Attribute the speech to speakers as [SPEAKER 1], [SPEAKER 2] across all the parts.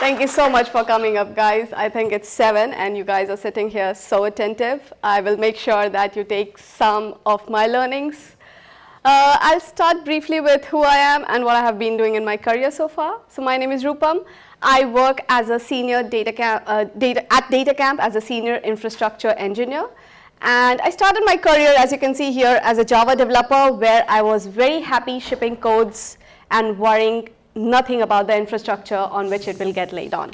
[SPEAKER 1] Thank you so much for coming up, guys. I think it's 7 and you guys are sitting here so attentive. I will make sure that you take some of my learnings. I'll start briefly with who I am and what I have been doing in my career so far. So my name is Rupam. I work as a senior at DataCamp as a senior infrastructure engineer. And I started my career, as you can see here, as a Java developer, where I was very happy shipping codes and worrying nothing about the infrastructure on which it will get laid on.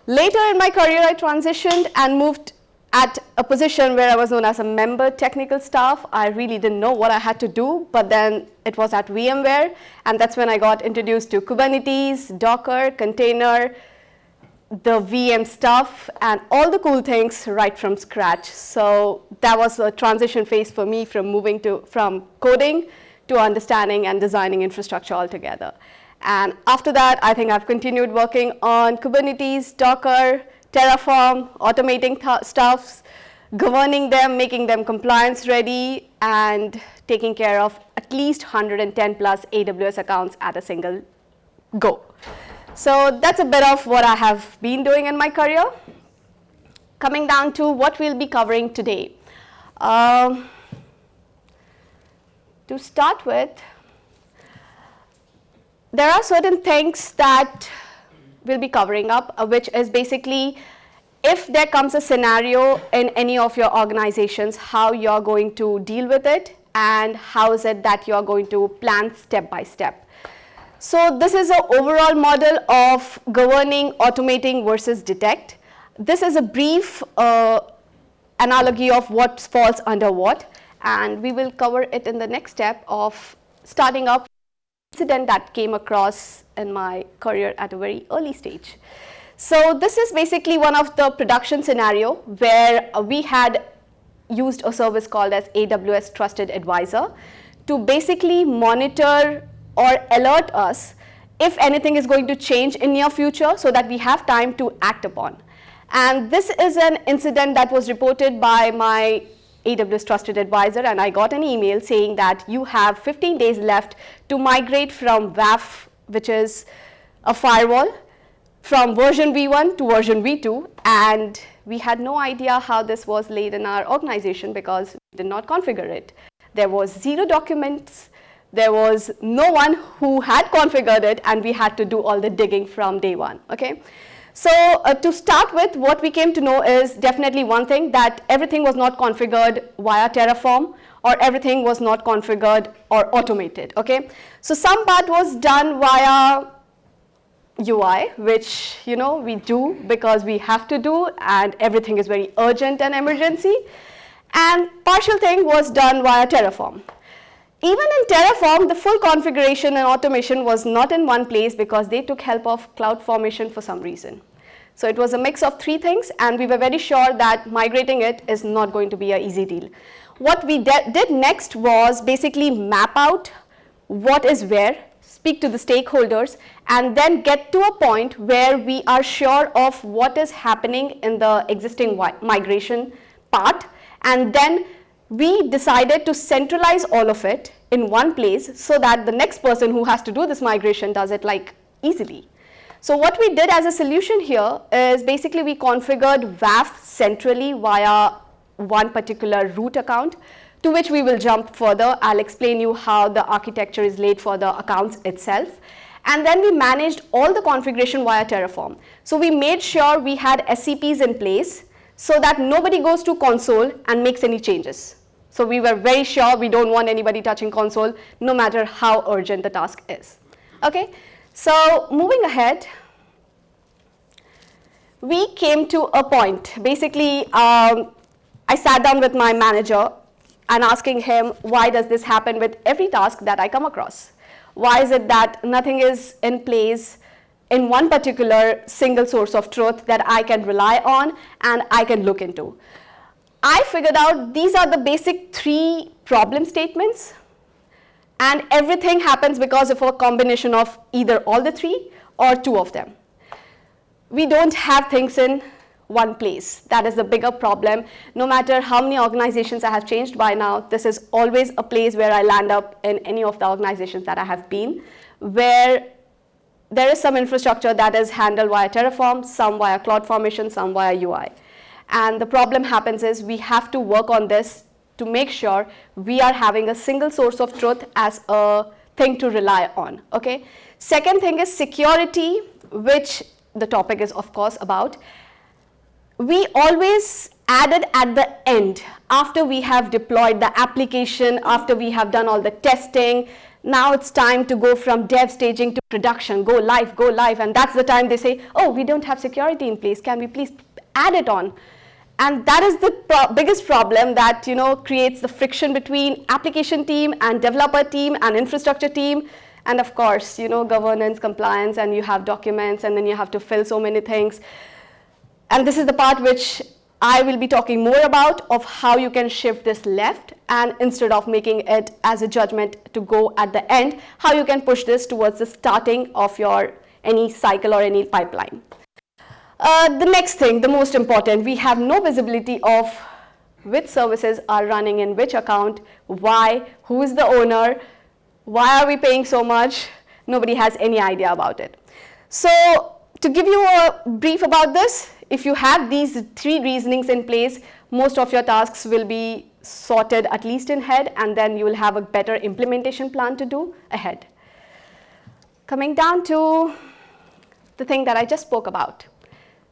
[SPEAKER 1] Later in my career, I transitioned and moved at a position where I was known as a member technical staff. I really didn't know what I had to do, but then it was at VMware, and that's when I got introduced to Kubernetes, Docker, container, the VM stuff, and all the cool things right from scratch. So that was a transition phase for me from coding to understanding and designing infrastructure altogether. And after that, I think I've continued working on Kubernetes, Docker, Terraform, automating stuffs, governing them, making them compliance ready, and taking care of at least 110 plus AWS accounts at a single go. So that's a bit of what I have been doing in my career. Coming down to what we'll be covering today. To start with, there are certain things that we'll be covering up, which is basically if there comes a scenario in any of your organizations, how you're going to deal with it, and how is it that you're going to plan step by step. So this is an overall model of governing, automating versus detect. This is a brief analogy of what falls under what, and we will cover it in the next step of starting up incident that came across in my career at a very early stage. So this is basically one of the production scenario where we had used a service called as AWS Trusted Advisor to basically monitor or alert us if anything is going to change in near future so that we have time to act upon. And this is an incident that was reported by my AWS Trusted Advisor, and I got an email saying that you have 15 days left to migrate from WAF, which is a firewall, from version V1 to version V2, and we had no idea how this was laid in our organization because we did not configure it. There was 0 documents, there was no one who had configured it, and we had to do all the digging from day one, okay? So to start with, what we came to know is definitely one thing, that everything was not configured via Terraform, or everything was not configured or automated, okay? So some part was done via UI, which we do because we have to do, and everything is very urgent and emergency. And partial thing was done via Terraform. Even in Terraform, the full configuration and automation was not in one place because they took help of CloudFormation for some reason. So it was a mix of 3 things, and we were very sure that migrating it is not going to be an easy deal. What we did next was basically map out what is where, speak to the stakeholders, and then get to a point where we are sure of what is happening in the existing migration part, and then we decided to centralize all of it in one place so that the next person who has to do this migration does it like easily. So what we did as a solution here is basically we configured WAF centrally via one particular root account, to which we will jump further. I'll explain you how the architecture is laid for the accounts itself. And then we managed all the configuration via Terraform. So we made sure we had SCPs in place so that nobody goes to console and makes any changes. So we were very sure we don't want anybody touching console, no matter how urgent the task is. Okay, so moving ahead, we came to a point. Basically, I sat down with my manager and asking him, why does this happen with every task that I come across? Why is it that nothing is in place in one particular single source of truth that I can rely on and I can look into? I figured out these are the basic 3 problem statements, and everything happens because of a combination of either all the 3 or 2 of them. We don't have things in one place. That is the bigger problem. No matter how many organizations I have changed by now, this is always a place where I land up in any of the organizations that I have been, where there is some infrastructure that is handled via Terraform, some via CloudFormation, some via UI. And the problem happens is we have to work on this to make sure we are having a single source of truth as a thing to rely on, okay? Second thing is security, which the topic is of course about. We always added at the end, after we have deployed the application, after we have done all the testing, now it's time to go from dev staging to production, go live, and that's the time they say, oh, we don't have security in place, can we please add it on? And that is the biggest problem that, you know, creates the friction between application team and developer team and infrastructure team. And of course, you know, governance, compliance, and you have documents, and then you have to fill so many things. And this is the part which I will be talking more about, of how you can shift this left, and instead of making it as a judgment to go at the end, how you can push this towards the starting of your any cycle or any pipeline. The next thing, the most important, we have no visibility of which services are running in which account, why, who is the owner, why are we paying so much? Nobody has any idea about it. So to give you a brief about this, if you have these three reasonings in place, most of your tasks will be sorted at least in head, and then you will have a better implementation plan to do ahead. Coming down to the thing that I just spoke about,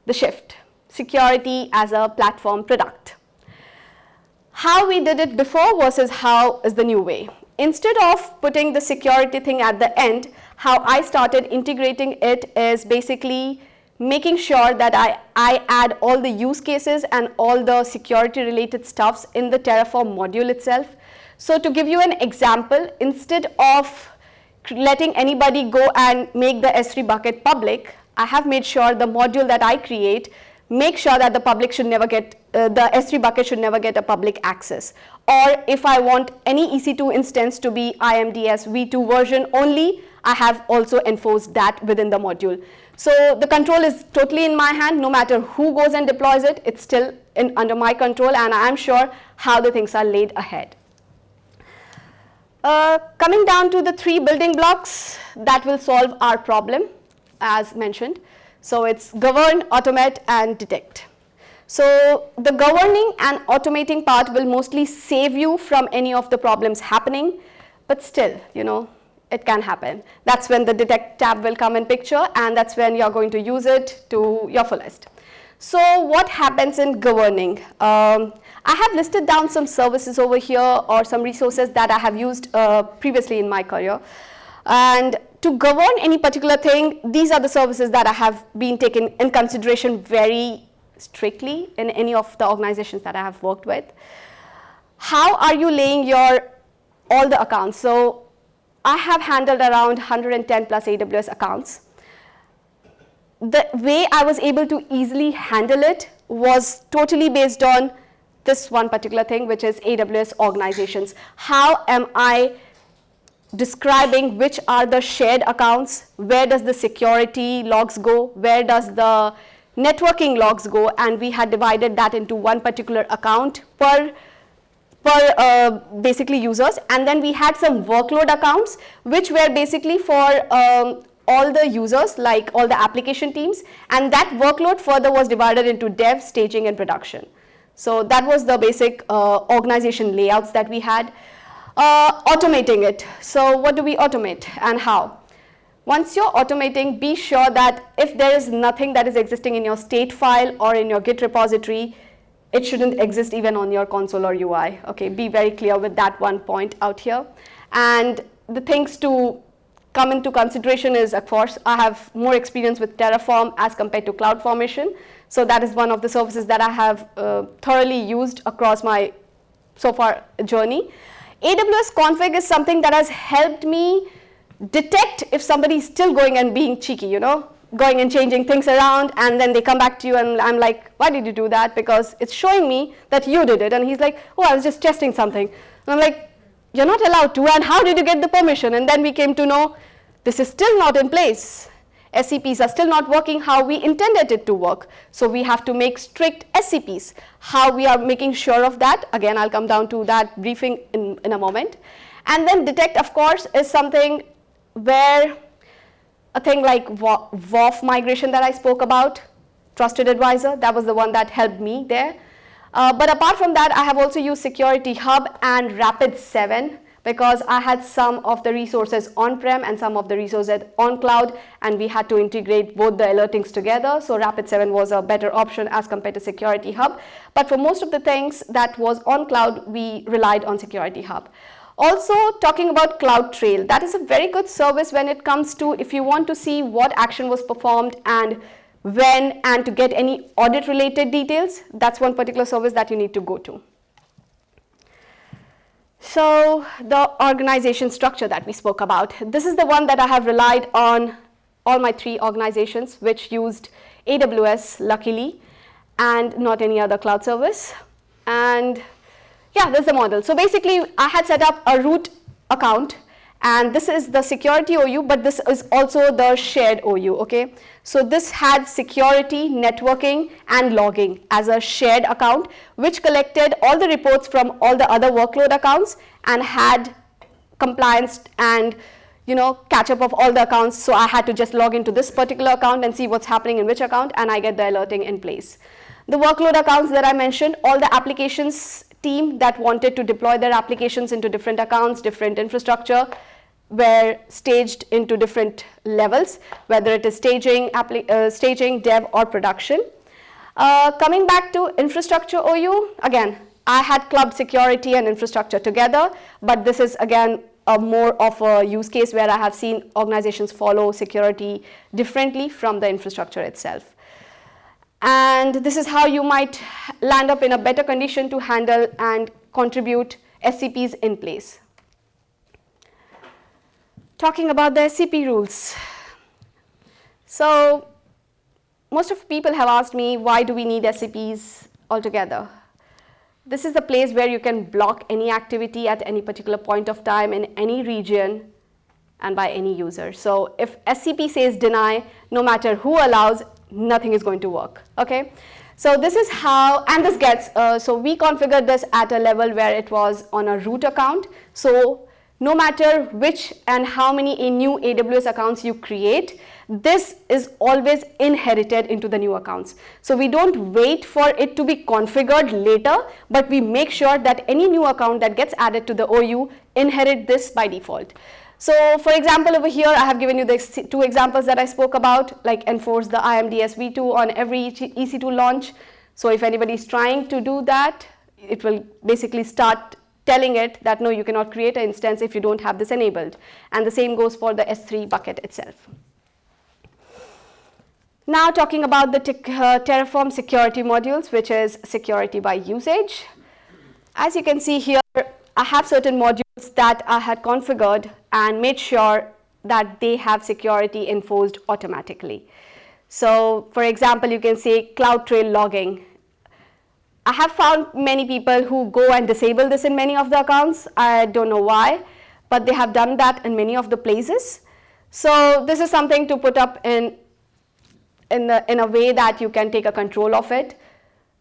[SPEAKER 1] the shift, security as a platform product. How we did it before versus how is the new way. Instead of putting the security thing at the end, how I started integrating it is basically making sure that I add all the use cases and all the security related stuffs in the Terraform module itself. So to give you an example, instead of letting anybody go and make the S3 bucket public, I have made sure the module that I create, make sure that the public should never get, the S3 bucket should never get a public access. Or if I want any EC2 instance to be IMDS v2 version only, I have also enforced that within the module. So the control is totally in my hand. No matter who goes and deploys it, it's still under my control, and I'm sure how the things are laid ahead. Coming down to the three building blocks that will solve our problem, as mentioned. So it's govern, automate, and detect. So the governing and automating part will mostly save you from any of the problems happening, but still, you know, it can happen. That's when the detect tab will come in picture, and that's when you're going to use it to your fullest. So what happens in governing? I have listed down some services over here, or some resources that I have used previously in my career. And to govern any particular thing, these are the services that I have been taken in consideration very strictly in any of the organizations that I have worked with. How are you laying all the accounts? So I have handled around 110 plus AWS accounts. The way I was able to easily handle it was totally based on this one particular thing, which is AWS organizations. How am I describing which are the shared accounts, where does the security logs go, where does the networking logs go, and we had divided that into one particular account per basically users. And then we had some workload accounts which were basically for all the users, like all the application teams, and that workload further was divided into dev, staging, and production. So that was the basic organization layouts that we had. Automating it. So what do we automate and how? Once you're automating, be sure that if there is nothing that is existing in your state file or in your Git repository, it shouldn't exist even on your console or UI. Okay, be very clear with that one point out here. And the things to come into consideration is, of course, I have more experience with Terraform as compared to CloudFormation. So that is one of the services that I have thoroughly used across my so far journey. AWS config is something that has helped me detect if somebody is still going and being cheeky, you know, going and changing things around, and then they come back to you and I'm like, why did you do that? Because it's showing me that you did it. And he's like, oh, I was just testing something. And I'm like, you're not allowed to, and how did you get the permission? And then we came to know this is still not in place. SCPs are still not working how we intended it to work. So we have to make strict SCPs. How we are making sure of that, again, I'll come down to that briefing in a moment. And then detect, of course, is something where a thing like WAF migration that I spoke about, Trusted Advisor, that was the one that helped me there. But apart from that, I have also used Security Hub and Rapid7 because I had some of the resources on-prem and some of the resources on cloud, and we had to integrate both the alertings together. So Rapid7 was a better option as compared to Security Hub. But for most of the things that was on cloud, we relied on Security Hub. Also, talking about CloudTrail, that is a very good service when it comes to if you want to see what action was performed and when, and to get any audit related details. That's one particular service that you need to go to. So the organization structure that we spoke about, this is the one that I have relied on all my 3 organizations, which used AWS luckily and not any other cloud service. And yeah, this is the model. So basically I had set up a root account, and this is the security OU, but this is also the shared OU, okay? So this had security, networking, and logging as a shared account, which collected all the reports from all the other workload accounts and had compliance and catch up of all the accounts. So I had to just log into this particular account and see what's happening in which account, and I get the alerting in place. The workload accounts that I mentioned, all the applications team that wanted to deploy their applications into different accounts, different infrastructure, were staged into different levels, whether it is staging, dev, or production. Coming back to infrastructure OU, again, I had clubbed security and infrastructure together, but this is again more of a use case where I have seen organizations follow security differently from the infrastructure itself. And this is how you might land up in a better condition to handle and contribute SCPs in place. Talking about the SCP rules. So most of people have asked me, why do we need SCPs altogether? This is the place where you can block any activity at any particular point of time in any region and by any user. So if SCP says deny, no matter who allows, nothing is going to work, okay? So this is how, and this gets, so we configured this at a level where it was on a root account. So no matter which and how many new AWS accounts you create, this is always inherited into the new accounts. So we don't wait for it to be configured later, but we make sure that any new account that gets added to the OU inherit this by default. So for example, over here, I have given you the 2 examples that I spoke about, like enforce the IMDS v2 on every EC2 launch. So if anybody is trying to do that, it will basically start telling it that no, you cannot create an instance if you don't have this enabled. And the same goes for the S3 bucket itself. Now talking about the Terraform security modules, which is security by usage. As you can see here, I have certain modules that I had configured and made sure that they have security enforced automatically. So for example, you can say CloudTrail logging. I have found many people who go and disable this in many of the accounts. I don't know why, but they have done that in many of the places. So this is something to put up in a way that you can take a control of it,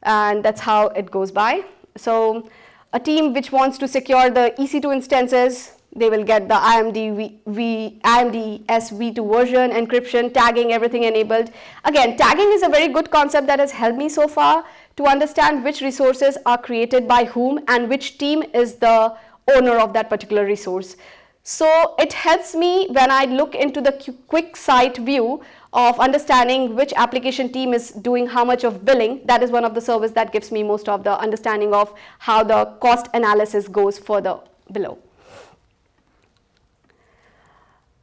[SPEAKER 1] and that's how it goes by. So a team which wants to secure the EC2 instances, they will get the IMDS v2 version, encryption, tagging, everything enabled. Again, tagging is a very good concept that has helped me so far to understand which resources are created by whom and which team is the owner of that particular resource. So it helps me when I look into the quick site view of understanding which application team is doing how much of billing. That is one of the services that gives me most of the understanding of how the cost analysis goes further below.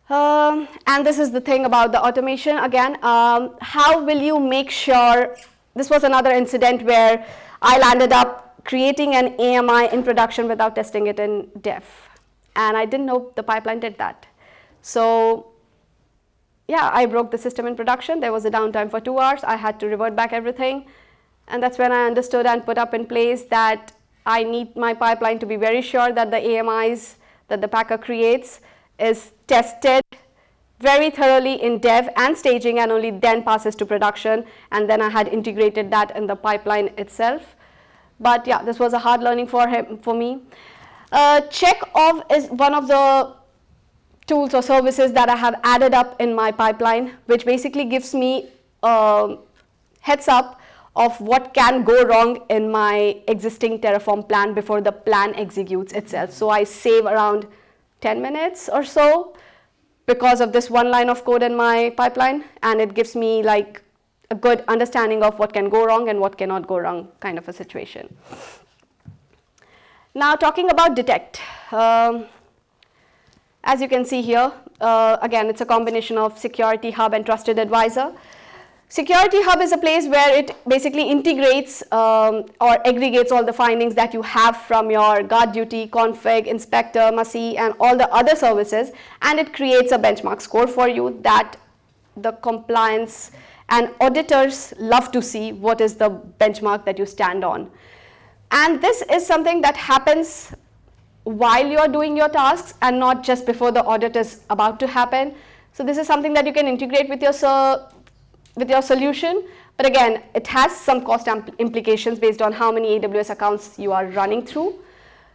[SPEAKER 1] And this is the thing about the automation again. How will you make sure, this was another incident where I landed up creating an AMI in production without testing it in dev. And I didn't know the pipeline did that. So yeah, I broke the system in production. There was a downtime for 2 hours. I had to revert back everything. And that's when I understood and put up in place that I need my pipeline to be very sure that the AMIs that the packer creates is tested very thoroughly in dev and staging, and only then passes to production. And then I had integrated that in the pipeline itself. But yeah, this was a hard learning for me. Check off is one of the tools or services that I have added up in my pipeline, which basically gives me a heads up of what can go wrong in my existing Terraform plan before the plan executes itself. So I save around 10 minutes or so because of this one line of code in my pipeline, and it gives me like a good understanding of what can go wrong and what cannot go wrong kind of a situation. Now talking about detect. As you can see here, again, it's a combination of Security Hub and Trusted Advisor. Security Hub is a place where it basically integrates or aggregates all the findings that you have from your guard duty, config, inspector, MASI, and all the other services, and it creates a benchmark score for you that the compliance and auditors love to see what is the benchmark that you stand on. And this is something that happens while you're doing your tasks and not just before the audit is about to happen. So this is something that you can integrate with your solution, but again, it has some cost implications based on how many AWS accounts you are running through.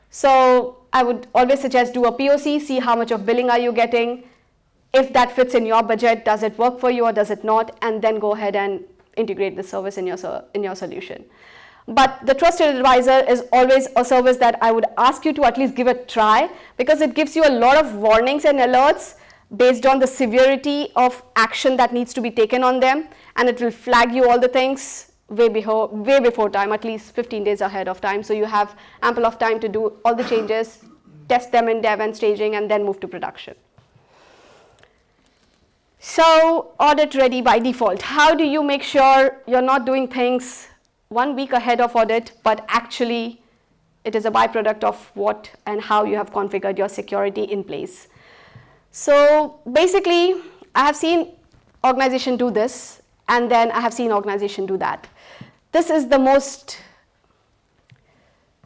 [SPEAKER 1] So I would always suggest do a POC, see how much of billing are you getting. If that fits in your budget, does it work for you or does it not? And then go ahead and integrate the service in your solution. But the Trusted Advisor is always a service that I would ask you to at least give a try, because it gives you a lot of warnings and alerts based on the severity of action that needs to be taken on them, and it will flag you all the things way before time, at least 15 days ahead of time, so you have ample of time to do all the changes, test them in dev and staging, and then move to production. So audit ready by default. How do you make sure you're not doing things 1 week ahead of audit, but actually it is a byproduct of what and how you have configured your security in place? So basically, I have seen organization do this, and then I have seen organization do that. This is the most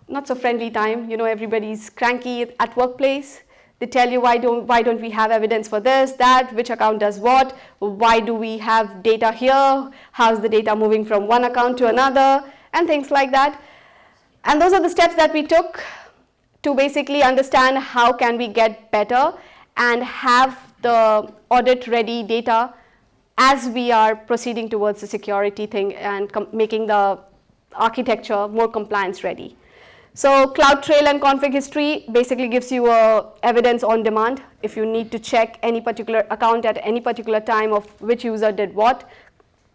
[SPEAKER 1] not so friendly time. You know, everybody's cranky at workplace. They tell you, why don't we have evidence for this, that, which account does what, why do we have data here, how's the data moving from one account to another, and things like that. And those are the steps that we took to basically understand how can we get better and have the audit ready data as we are proceeding towards the security thing and making the architecture more compliance ready. So CloudTrail and config history basically gives you evidence on demand. If you need to check any particular account at any particular time of which user did what,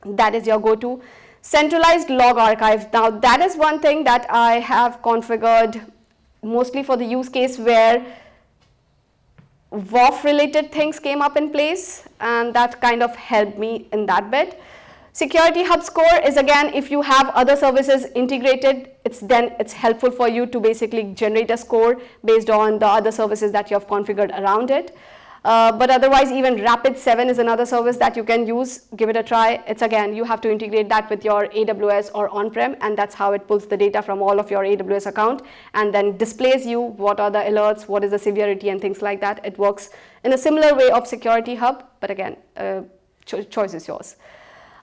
[SPEAKER 1] that is your go-to. Centralized log archive. Now that is one thing that I have configured mostly for the use case where WAF related things came up in place, and that kind of helped me in that bit. Security Hub score is, again, if you have other services integrated, it's helpful for you to basically generate a score based on the other services that you have configured around it. But otherwise, even Rapid7 is another service that you can use. Give it a try. It's, again, you have to integrate that with your AWS or on-prem, and that's how it pulls the data from all of your AWS account and then displays you what are the alerts, what is the severity, and things like that. It works in a similar way of Security Hub, but again, choice is yours.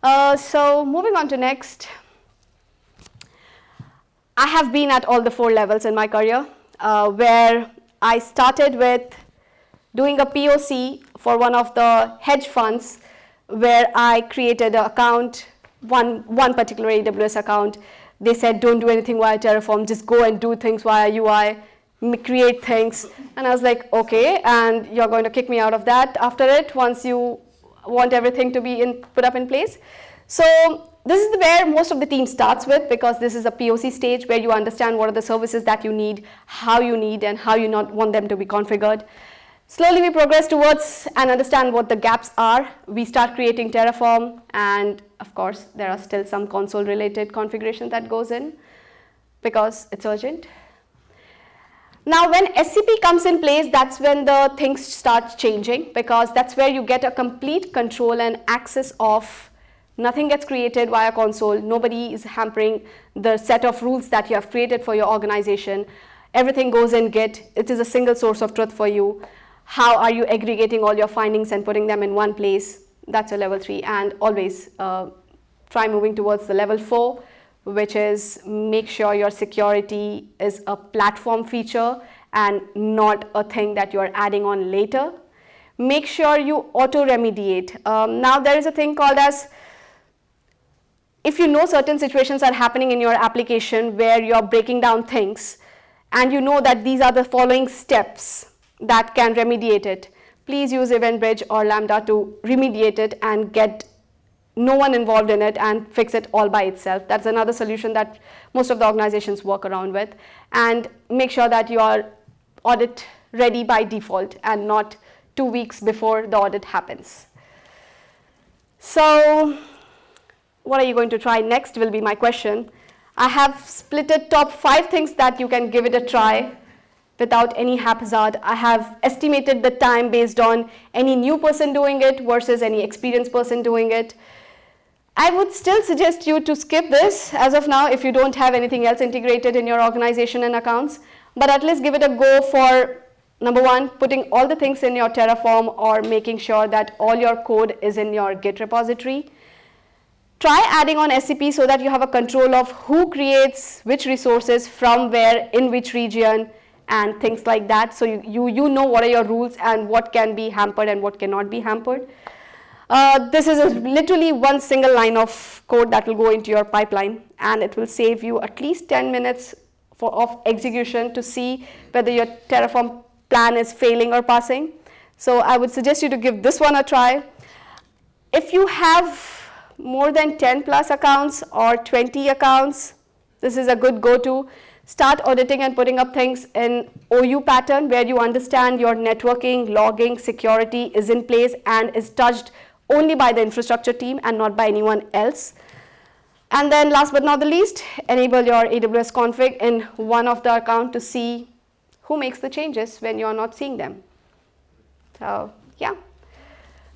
[SPEAKER 1] So moving on to next, I have been at all the 4 levels in my career, where I started with doing a POC for one of the hedge funds, where I created an account, one particular AWS account. They said, don't do anything via Terraform, just go and do things via UI, create things. And I was like, okay, and you're going to kick me out of that after it once you want everything to be put up in place. So this is where most of the team starts with, because this is a POC stage where you understand what are the services that you need, how you need, and how you not want them to be configured. Slowly we progress towards and understand what the gaps are. We start creating Terraform, and of course there are still some console related configuration that goes in because it's urgent. Now when SCP comes in place, that's when the things start changing, because that's where you get a complete control and access of nothing gets created via console. Nobody is hampering the set of rules that you have created for your organization. Everything goes in Git. It is a single source of truth for you. How are you aggregating all your findings and putting them in one place? That's a level 3. And always try moving towards the level 4, which is make sure your security is a platform feature and not a thing that you're adding on later. make sure you auto-remediate. Now there is a thing called as, if you know certain situations are happening in your application where you're breaking down things, and you know that these are the following steps that can remediate it, please use EventBridge or Lambda to remediate it and get no one involved in it and fix it all by itself. That's another solution that most of the organizations work around with. And make sure that you are audit ready by default and not 2 weeks before the audit happens. So what are you going to try next will be my question. I have split it top 5 things that you can give it a try without any haphazard. I have estimated the time based on any new person doing it versus any experienced person doing it. I would still suggest you to skip this as of now if you don't have anything else integrated in your organization and accounts, but at least give it a go for, number 1, putting all the things in your Terraform or making sure that all your code is in your Git repository. Try adding on SCP so that you have a control of who creates which resources from where, in which region, and things like that. So you know what are your rules and what can be hampered and what cannot be hampered. This is literally one single line of code that will go into your pipeline, and it will save you at least 10 minutes of execution to see whether your Terraform plan is failing or passing. So I would suggest you to give this one a try. If you have more than 10 plus accounts or 20 accounts, this is a good go-to. Start auditing and putting up things in OU pattern where you understand your networking, logging, security is in place and is touched only by the infrastructure team and not by anyone else. And then last but not the least, enable your AWS config in one of the account to see who makes the changes when you're not seeing them. So yeah,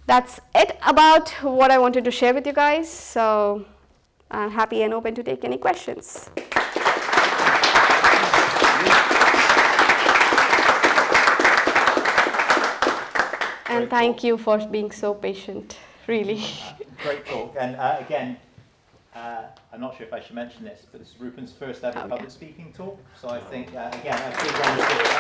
[SPEAKER 1] that's it about what I wanted to share with you guys. So I'm happy and open to take any questions. And thank you for being so patient, really.
[SPEAKER 2] Great talk. And again, I'm not sure if I should mention this, but this is Rupam's first ever public speaking talk. So I think, again, a big round of applause.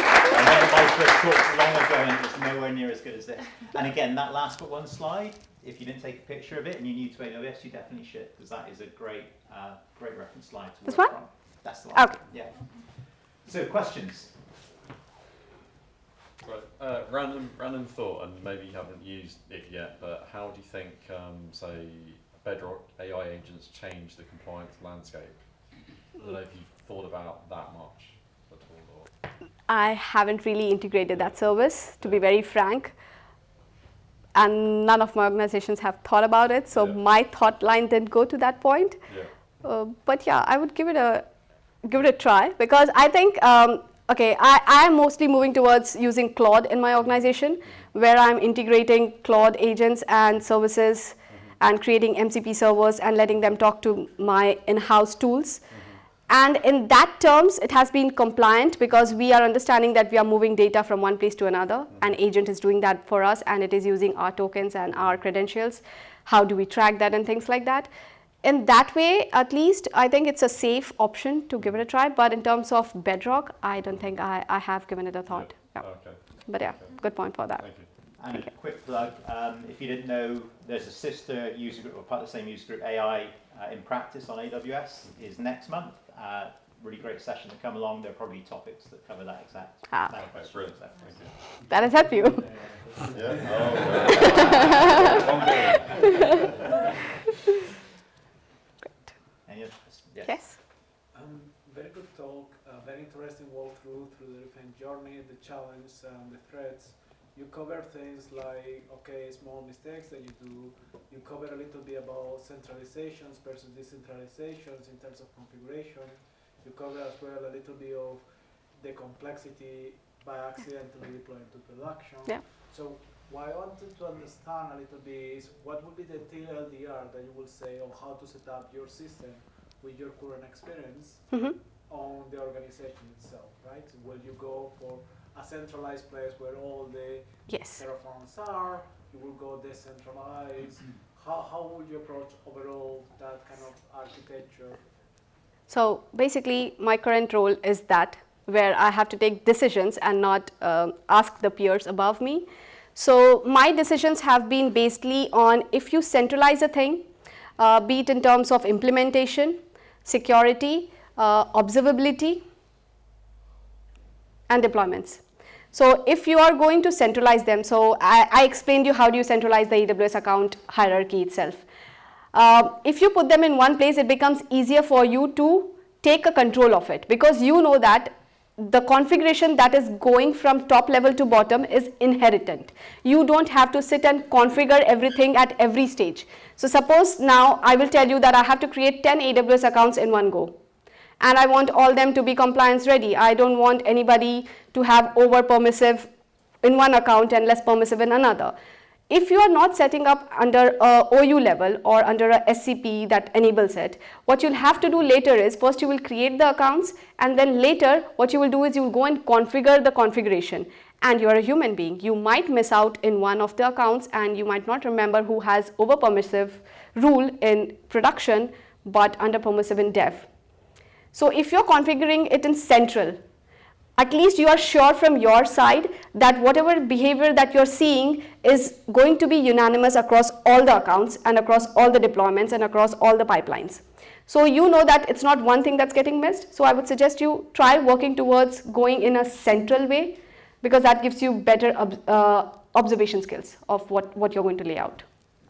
[SPEAKER 2] I remember my first talk long ago and it was nowhere near as good as this. And again, that last but one slide, if you didn't take a picture of it and you're new to AWS, you definitely should, because that is a great, great reference slide to
[SPEAKER 1] this
[SPEAKER 2] work
[SPEAKER 1] one?
[SPEAKER 2] from. That's the one.
[SPEAKER 1] Okay.
[SPEAKER 2] Yeah. So questions?
[SPEAKER 3] Right. Random thought, and maybe you haven't used it yet, but how do you think, say, Bedrock AI agents change the compliance landscape? I don't know if you've thought about that much at all. Or...
[SPEAKER 1] I haven't really integrated that service, to be very frank, and none of my organizations have thought about it, so my thought line didn't go to that point.
[SPEAKER 3] Yeah.
[SPEAKER 1] But yeah, I would give it a try, because I think okay, I am mostly moving towards using Claude in my organization, where I'm integrating Claude agents and services and creating MCP servers and letting them talk to my in-house tools. And in that terms, it has been compliant because we are understanding that we are moving data from one place to another. An agent is doing that for us, and it is using our tokens and our credentials. How do we track that and things like that? In that way, at least, I think it's a safe option to give it a try. But in terms of Bedrock, I don't think I have given it a thought.
[SPEAKER 3] Yeah.
[SPEAKER 1] Yeah.
[SPEAKER 3] Okay.
[SPEAKER 1] But yeah,
[SPEAKER 3] Okay.
[SPEAKER 1] good point for that.
[SPEAKER 3] Thank you.
[SPEAKER 2] And a quick plug, if you didn't know, there's a sister user group, or part of the same user group, AI in Practice on AWS, is next month. Really great session to come along. There are probably topics that cover that exact.
[SPEAKER 3] That's brilliant. Thank you.
[SPEAKER 1] That has helped you.
[SPEAKER 2] Any other questions?
[SPEAKER 1] Yes.
[SPEAKER 4] Very good talk, very interesting walkthrough through the Rupam journey, the challenge, the threats. You cover things like, okay, small mistakes that you do. You cover a little bit about centralizations versus decentralizations in terms of configuration. You cover as well a little bit of the complexity by accidentally deploying to production.
[SPEAKER 1] Yeah.
[SPEAKER 4] So what I wanted to understand a little bit is what would be the TLDR that you will say on how to set up your system with your current experience on the organization itself, right? Will you go for a centralized place where all the Terraforms are? You will go decentralized? How would you approach overall that kind of architecture?
[SPEAKER 1] So basically, my current role is that where I have to take decisions and not ask the peers above me. So my decisions have been basically on if you centralize a thing, be it in terms of implementation, security, observability, and deployments. So if you are going to centralize them, so I explained you how do you centralize the AWS account hierarchy itself. If you put them in one place, it becomes easier for you to take a control of it, because you know that the configuration that is going from top level to bottom is inherent. You don't have to sit and configure everything at every stage. So suppose now I will tell you that I have to create 10 AWS accounts in one go, and I want all them to be compliance ready. I don't want anybody to have over permissive in one account and less permissive in another. If you are not setting up under a OU level or under a SCP that enables it, what you'll have to do later is first you will create the accounts, and then later what you will do is you will go and configure the configuration. And you are a human being. You might miss out in one of the accounts and you might not remember who has over permissive rule in production but under permissive in dev. So if you're configuring it in central, at least you are sure from your side that whatever behavior that you're seeing is going to be unanimous across all the accounts and across all the deployments and across all the pipelines. So you know that it's not one thing that's getting missed. So I would suggest you try working towards going in a central way, because that gives you better observation skills of what you're going to lay out.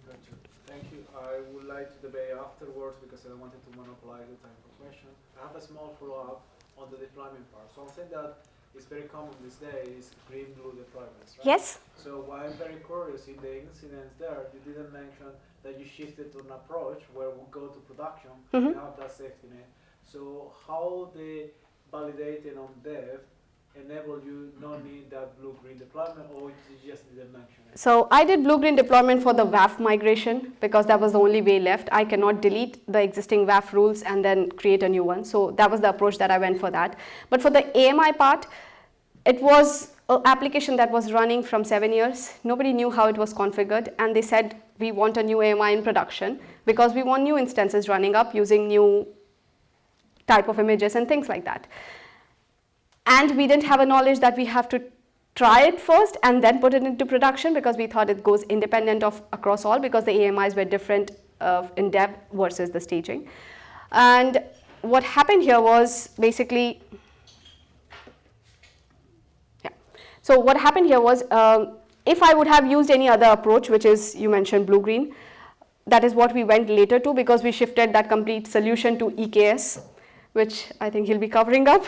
[SPEAKER 4] Gotcha. Thank you. I would like to debate afterwards because I don't wanted to monopolize the time for questions. I have a small follow-up on the deployment part. Something that is very common these days is green-blue deployments, right?
[SPEAKER 1] Yes?
[SPEAKER 4] So why I'm very curious in the incidents there, you didn't mention that you shifted to an approach where we go to production and have that safety net. So how the validating on dev enable you not need that blue-green deployment, or you just didn't mention it?
[SPEAKER 1] So I did blue-green deployment for the WAF migration because that was the only way left. I cannot delete the existing WAF rules and then create a new one. So that was the approach that I went for that. But for the AMI part, it was an application that was running from 7 years. Nobody knew how it was configured, and they said we want a new AMI in production because we want new instances running up using new type of images and things like that. And we didn't have a knowledge that we have to try it first and then put it into production, because we thought it goes independent of across all, because the AMIs were different in dev versus the staging. And what happened here was basically, so what happened here was if I would have used any other approach, which is you mentioned blue-green, that is what we went later to, because we shifted that complete solution to EKS, which I think he'll be covering up.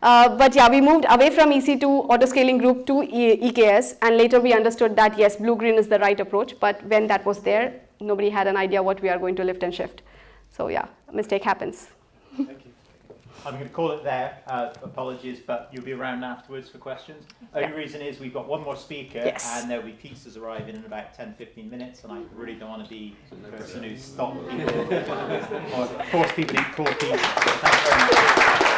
[SPEAKER 1] But yeah, we moved away from EC2 autoscaling group to EKS, and later we understood that yes, blue-green is the right approach, but when that was there, nobody had an idea what we are going to lift and shift. So yeah, a mistake happens.
[SPEAKER 4] Thank you.
[SPEAKER 2] I'm going to call it there. Apologies, but you'll be around afterwards for questions. Only reason is we've got one more speaker,
[SPEAKER 1] Yes.
[SPEAKER 2] and there'll be pizzas arriving in about 10-15 minutes, and I really don't want to be the person who stops people or force people to eat poor pizza. Thank you very much.